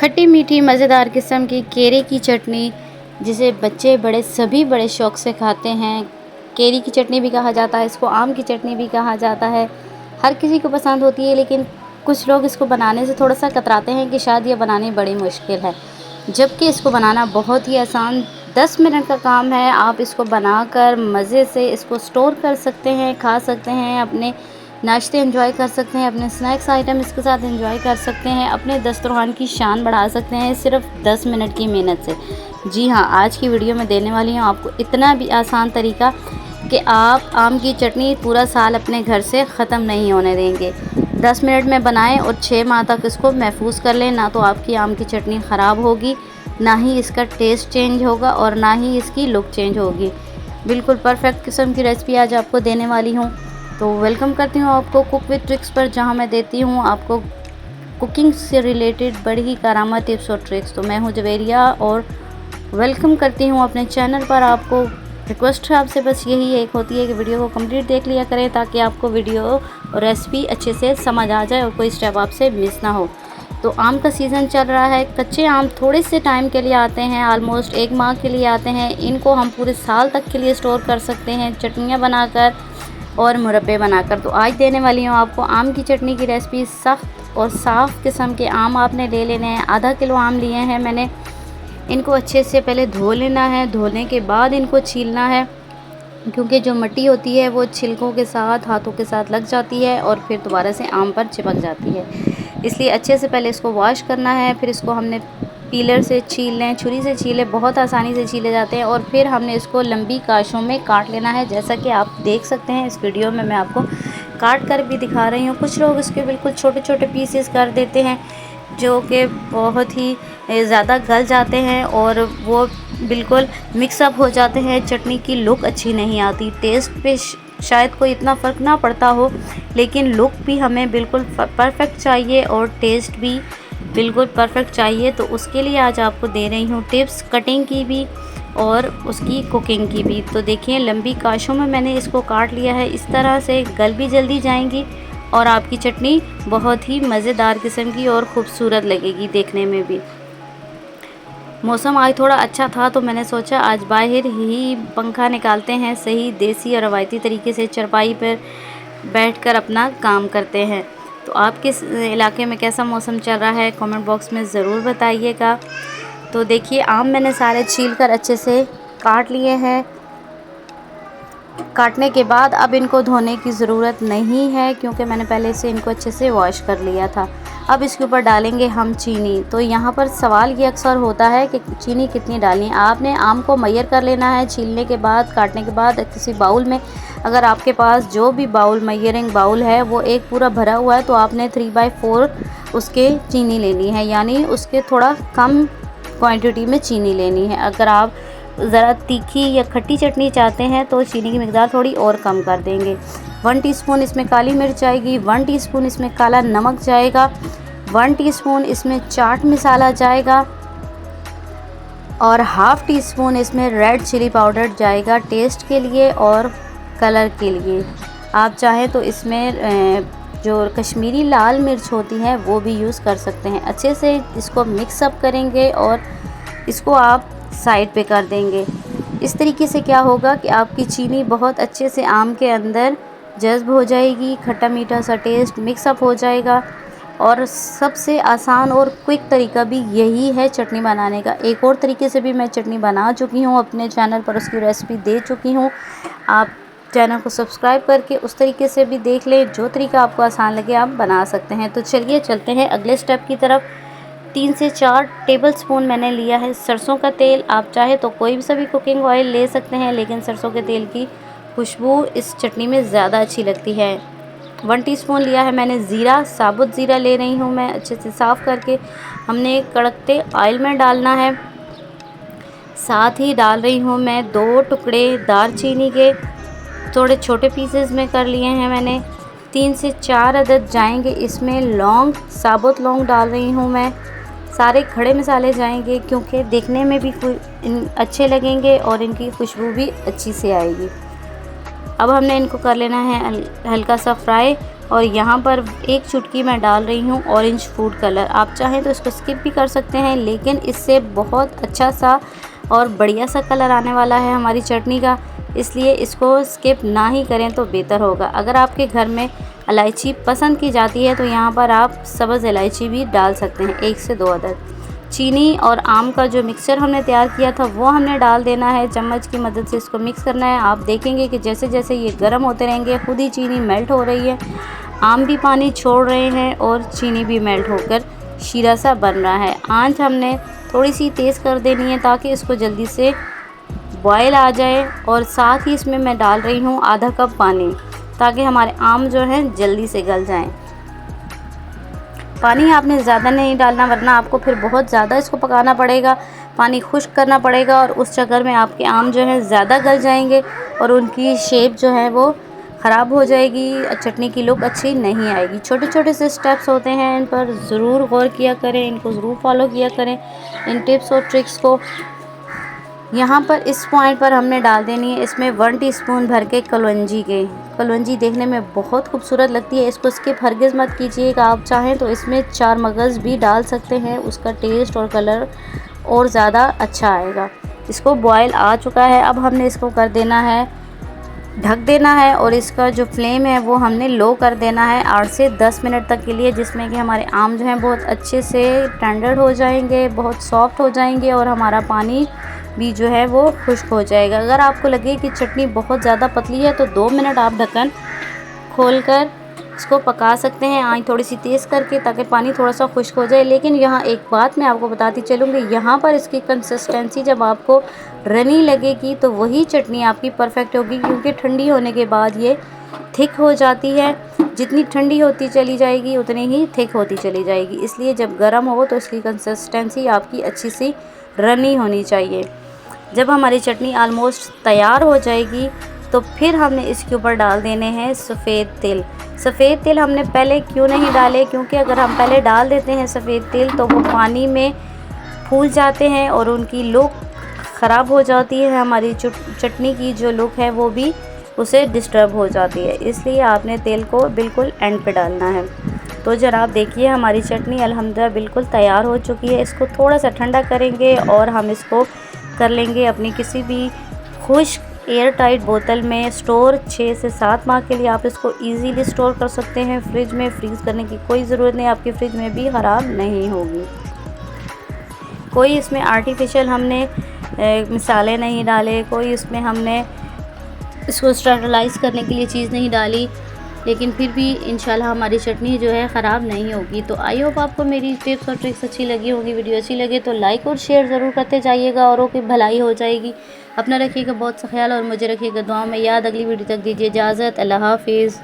खट्टी मीठी मज़ेदार किस्म की केरे की चटनी, जिसे बच्चे बड़े सभी बड़े शौक़ से खाते हैं। केरी की चटनी भी कहा जाता है इसको, आम की चटनी भी कहा जाता है। हर किसी को पसंद होती है, लेकिन कुछ लोग इसको बनाने से थोड़ा सा कतराते हैं कि शायद ये बनानी बड़ी मुश्किल है, जबकि इसको बनाना बहुत ही आसान 10 मिनट का काम है। आप इसको बनाकर मज़े से इसको स्टोर कर सकते हैं, खा सकते हैं, अपने नाश्ते एंजॉय कर सकते हैं, अपने स्नैक्स आइटम इसके साथ एंजॉय कर सकते हैं, अपने दस्तरखान की शान बढ़ा सकते हैं सिर्फ 10 मिनट की मेहनत से। जी हाँ, आज की वीडियो में देने वाली हूँ आपको इतना भी आसान तरीका कि आप आम की चटनी पूरा साल अपने घर से ख़त्म नहीं होने देंगे। 10 मिनट में बनाएं और 6 माह तक इसको महफूज कर लें। ना तो आपकी आम की चटनी ख़राब होगी, ना ही इसका टेस्ट चेंज होगा और ना ही इसकी लुक चेंज होगी। बिल्कुल परफेक्ट किस्म की रेसिपी आज आपको देने वाली हूँ। तो वेलकम करती हूँ आपको कुक विद ट्रिक्स पर, जहाँ मैं देती हूँ आपको कुकिंग से रिलेटेड बड़ी ही कारामद टिप्स और ट्रिक्स। तो मैं हूँ जवेरिया और वेलकम करती हूँ अपने चैनल पर। आपको रिक्वेस्ट है आपसे बस यही एक होती है कि वीडियो को कंप्लीट देख लिया करें, ताकि आपको वीडियो और रेसिपी अच्छे से समझ आ जाए और कोई स्टेप आपसे मिस ना हो। तो आम का सीज़न चल रहा है। कच्चे आम थोड़े से टाइम के लिए आते हैं, ऑलमोस्ट 1 माह के लिए आते हैं। इनको हम पूरे साल तक के लिए स्टोर कर सकते हैं, चटनियाँ बनाकर और मुरब्बे बनाकर। तो आज देने वाली हूँ आपको आम की चटनी की रेसिपी। सख्त और साफ़ किस्म के आम आपने ले लेने हैं। आधा किलो आम लिए हैं मैंने। इनको अच्छे से पहले धो लेना है, धोने के बाद इनको छीलना है, क्योंकि जो मिट्टी होती है वो छिलकों के साथ, हाथों के साथ लग जाती है और फिर दोबारा से आम पर चिपक जाती है। इसलिए अच्छे से पहले इसको वॉश करना है, फिर इसको हमने पीलर से छील लें, छुरी से छीलें, बहुत आसानी से छीले जाते हैं। और फिर हमने इसको लंबी काशों में काट लेना है, जैसा कि आप देख सकते हैं इस वीडियो में मैं आपको काट कर भी दिखा रही हूँ। कुछ लोग इसके बिल्कुल छोटे छोटे पीसेस कर देते हैं, जो कि बहुत ही ज़्यादा गल जाते हैं और वो बिल्कुल मिक्सअप हो जाते हैं। चटनी की लुक अच्छी नहीं आती। टेस्ट पे शायद कोई इतना फ़र्क ना पड़ता हो, लेकिन लुक भी हमें बिल्कुल परफेक्ट चाहिए और टेस्ट भी बिल्कुल परफेक्ट चाहिए। तो उसके लिए आज आपको दे रही हूँ टिप्स, कटिंग की भी और उसकी कुकिंग की भी। तो देखिए, लंबी काशों में मैंने इसको काट लिया है। इस तरह से गल भी जल्दी जाएंगी और आपकी चटनी बहुत ही मज़ेदार किस्म की और ख़ूबसूरत लगेगी देखने में भी। मौसम आज थोड़ा अच्छा था, तो मैंने सोचा आज बाहर ही पंखा निकालते हैं, सही देसी और रवायती तरीके से चरपाई पर बैठकर अपना काम करते हैं। तो आपके इलाके में कैसा मौसम चल रहा है कमेंट बॉक्स में ज़रूर बताइएगा। तो देखिए, आम मैंने सारे छील कर अच्छे से काट लिए हैं। काटने के बाद अब इनको धोने की ज़रूरत नहीं है, क्योंकि मैंने पहले से इनको अच्छे से वॉश कर लिया था। अब इसके ऊपर डालेंगे हम चीनी। तो यहाँ पर सवाल ये अक्सर होता है कि चीनी कितनी डालनी है। आपने आम को मैयर कर लेना है छीलने के बाद, काटने के बाद किसी बाउल में। अगर आपके पास जो भी बाउल, मैयरिंग बाउल है, वो एक पूरा भरा हुआ है, तो आपने 3/4 उसके चीनी लेनी है, यानी उसके थोड़ा कम क्वांटिटी में चीनी लेनी है। अगर आप ज़रा तीखी या खट्टी चटनी चाहते हैं तो चीनी की मिकदार थोड़ी और कम कर देंगे। 1 टीस्पून इसमें काली मिर्च जाएगी, 1 टीस्पून इसमें काला नमक जाएगा, 1 टीस्पून इसमें चाट मसाला जाएगा और ½ टीस्पून इसमें रेड चिली पाउडर जाएगा टेस्ट के लिए और कलर के लिए। आप चाहें तो इसमें जो कश्मीरी लाल मिर्च होती है वो भी यूज़ कर सकते हैं। अच्छे से इसको मिक्सअप करेंगे और इसको आप साइड पे कर देंगे। इस तरीके से क्या होगा कि आपकी चीनी बहुत अच्छे से आम के अंदर जज़्ब हो जाएगी, खट्टा मीठा सा टेस्ट मिक्सअप हो जाएगा। और सबसे आसान और क्विक तरीका भी यही है चटनी बनाने का। एक और तरीके से भी मैं चटनी बना चुकी हूँ अपने चैनल पर, उसकी रेसिपी दे चुकी हूँ। आप चैनल को सब्सक्राइब करके उस तरीके से भी देख लें। जो तरीका आपको आसान लगे आप बना सकते हैं। तो चलिए चलते हैं अगले स्टेप की तरफ। 3 से 4 टेबलस्पून मैंने लिया है सरसों का तेल। आप चाहे तो कोई भी सभी कुकिंग ऑयल ले सकते हैं, लेकिन सरसों के तेल की खुशबू इस चटनी में ज़्यादा अच्छी लगती है। 1 टीस्पून लिया है मैंने ज़ीरा, साबुत ज़ीरा ले रही हूँ मैं अच्छे से साफ़ करके। हमने कड़कते ऑयल में डालना है। साथ ही डाल रही हूँ मैं 2 टुकड़े दालचीनी के, थोड़े छोटे पीसेस में कर लिए हैं मैंने। 3 से 4 अदद जाएंगे इसमें लौंग, साबुत लौंग डाल रही हूँ मैं। सारे खड़े मसाले जाएंगे, क्योंकि देखने में भी अच्छे लगेंगे और इनकी खुशबू भी अच्छी से आएगी। अब हमने इनको कर लेना है हल्का सा फ्राई। और यहाँ पर एक चुटकी मैं डाल रही हूँ ऑरेंज फूड कलर। आप चाहें तो इसको स्किप भी कर सकते हैं, लेकिन इससे बहुत अच्छा सा और बढ़िया सा कलर आने वाला है हमारी चटनी का, इसलिए इसको स्किप ना ही करें तो बेहतर होगा। अगर आपके घर में इलायची पसंद की जाती है तो यहाँ पर आप सब्ज़ इलायची भी डाल सकते हैं, 1 से 2 अदद। चीनी और आम का जो मिक्सचर हमने तैयार किया था वो हमने डाल देना है, चम्मच की मदद से इसको मिक्स करना है। आप देखेंगे कि जैसे जैसे ये गर्म होते रहेंगे खुद ही चीनी मेल्ट हो रही है, आम भी पानी छोड़ रहे हैं और चीनी भी मेल्ट होकर शीरा सा बन रहा है। आंच हमने थोड़ी सी तेज़ कर देनी है ताकि इसको जल्दी से बॉयल आ जाए, और साथ ही इसमें मैं डाल रही हूँ आधा कप पानी, ताकि हमारे आम जो हैं जल्दी से गल जाएं। पानी आपने ज़्यादा नहीं डालना, वरना आपको फिर बहुत ज़्यादा इसको पकाना पड़ेगा, पानी खुश्क करना पड़ेगा, और उस चक्कर में आपके आम जो हैं ज़्यादा गल जाएंगे और उनकी शेप जो है वो ख़राब हो जाएगी, चटनी की लुक अच्छी नहीं आएगी। छोटे छोटे से स्टेप्स होते हैं, इन पर ज़रूर गौर किया करें, इनको ज़रूर फॉलो किया करें, इन टिप्स और ट्रिक्स को। यहाँ पर इस पॉइंट पर हमने डाल देनी है इसमें 1 टीस्पून भर के कलौंजी देखने में बहुत खूबसूरत लगती है, इसको स्किप हरगिज़ मत कीजिएगा। आप चाहें तो इसमें 4 मगज़ भी डाल सकते हैं, उसका टेस्ट और कलर और ज़्यादा अच्छा आएगा। इसको बॉयल आ चुका है, अब हमने इसको कर देना है, ढक देना है, और इसका जो फ्लेम है वो हमने लो कर देना है 8 से 10 मिनट तक के लिए, जिसमें कि हमारे आम जो हैं बहुत अच्छे से टेंडर हो जाएंगे, बहुत सॉफ्ट हो जाएंगे, और हमारा पानी भी जो है वो खुश्क हो जाएगा। अगर आपको लगे कि चटनी बहुत ज़्यादा पतली है तो 2 मिनट आप ढक्कन खोलकर इसको पका सकते हैं, आंच थोड़ी सी तेज़ करके, ताकि पानी थोड़ा सा खुश्क हो जाए। लेकिन यहाँ एक बात मैं आपको बताती चलूँगी, यहाँ पर इसकी कंसिस्टेंसी जब आपको रनी लगेगी तो वही चटनी आपकी परफेक्ट होगी, क्योंकि ठंडी होने के बाद ये थिक हो जाती है। जितनी ठंडी होती चली जाएगी उतनी ही थिक होती चली जाएगी, इसलिए जब गर्म हो तो इसकी कंसिस्टेंसी आपकी अच्छी सी रनी होनी चाहिए। जब हमारी चटनी आलमोस्ट तैयार हो जाएगी तो फिर हमने इसके ऊपर डाल देने हैं सफ़ेद तिल। सफ़ेद तिल हमने पहले क्यों नहीं डाले, क्योंकि अगर हम पहले डाल देते हैं सफ़ेद तिल तो वो पानी में फूल जाते हैं और उनकी लुक ख़राब हो जाती है, हमारी चटनी की जो लुक है वो भी उसे डिस्टर्ब हो जाती है, इसलिए आपने तेल को बिल्कुल एंड पे डालना है। तो जनाब देखिए हमारी चटनी अल्हम्दुलिल्लाह बिल्कुल तैयार हो चुकी है। इसको थोड़ा सा ठंडा करेंगे और हम इसको कर लेंगे अपनी किसी भी खुश्क एयर टाइट बोतल में स्टोर। 6 से 7 माह के लिए आप इसको इजीली स्टोर कर सकते हैं फ्रिज में, फ्रीज़ करने की कोई ज़रूरत नहीं, आपकी फ्रिज में भी ख़राब नहीं होगी। कोई इसमें आर्टिफिशियल हमने मसाले नहीं डाले, कोई इसमें हमने इसको स्टरलाइज़ करने के लिए चीज़ नहीं डाली, लेकिन फिर भी इंशाल्लाह हमारी चटनी जो है ख़राब नहीं होगी। तो आई होप आपको मेरी टिप्स और ट्रिक्स अच्छी लगी होगी। वीडियो अच्छी लगे तो लाइक और शेयर ज़रूर करते जाइएगा, औरों की भलाई हो जाएगी। अपना रखिएगा बहुत सा ख्याल और मुझे रखिएगा दुआ में याद। अगली वीडियो तक दीजिए इजाज़त। अल्लाह हाफिज़।